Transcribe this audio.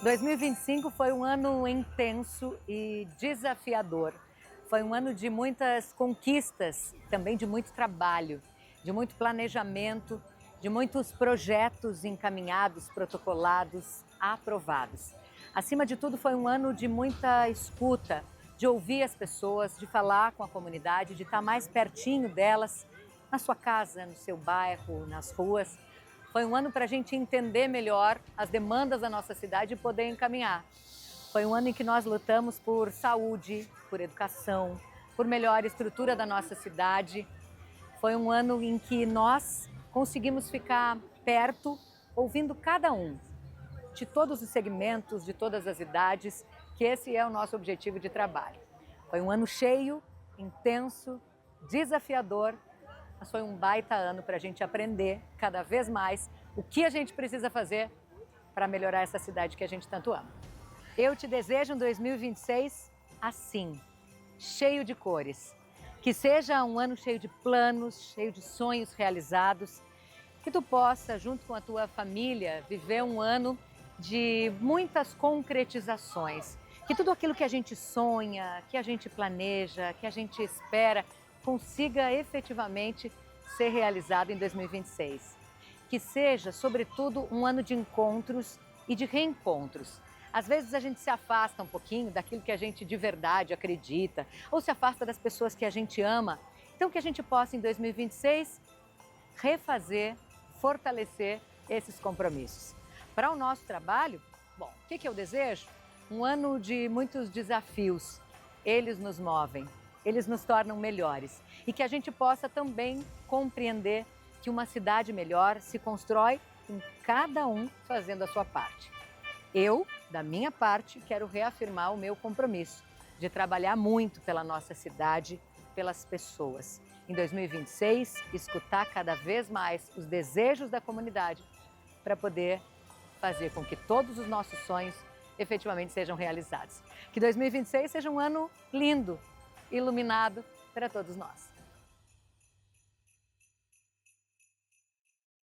2025 foi um ano intenso e desafiador. Foi um ano de muitas conquistas, também de muito trabalho, de muito planejamento, de muitos projetos encaminhados, protocolados, aprovados. Acima de tudo, foi um ano de muita escuta, de ouvir as pessoas, de falar com a comunidade, de estar mais pertinho delas, na sua casa, no seu bairro, nas ruas. Foi um ano para a gente entender melhor as demandas da nossa cidade e poder encaminhar. Foi um ano em que nós lutamos por saúde, por educação, por melhor estrutura da nossa cidade. Foi um ano em que nós conseguimos ficar perto, ouvindo cada um, de todos os segmentos, de todas as idades, que esse é o nosso objetivo de trabalho. Foi um ano cheio, intenso, desafiador, mas foi um baita ano para a gente aprender cada vez mais o que a gente precisa fazer para melhorar essa cidade que a gente tanto ama. Eu te desejo um 2026 assim, cheio de cores. Que seja um ano cheio de planos, cheio de sonhos realizados. Que tu possa, junto com a tua família, viver um ano de muitas concretizações. Que tudo aquilo que a gente sonha, que a gente planeja, que a gente espera, consiga efetivamente ser realizado em 2026. Que seja, sobretudo, um ano de encontros e de reencontros. Às vezes a gente se afasta um pouquinho daquilo que a gente de verdade acredita, ou se afasta das pessoas que a gente ama. Então que a gente possa, em 2026, refazer, fortalecer esses compromissos. Para o nosso trabalho, bom, o que eu desejo? Um ano de muitos desafios. Eles nos movem, eles nos tornam melhores. E que a gente possa também compreender que uma cidade melhor se constrói com cada um fazendo a sua parte. Eu, da minha parte, quero reafirmar o meu compromisso de trabalhar muito pela nossa cidade, pelas pessoas. Em 2026, escutar cada vez mais os desejos da comunidade para poder fazer com que todos os nossos sonhos efetivamente sejam realizados. Que 2026 seja um ano lindo, iluminado para todos nós.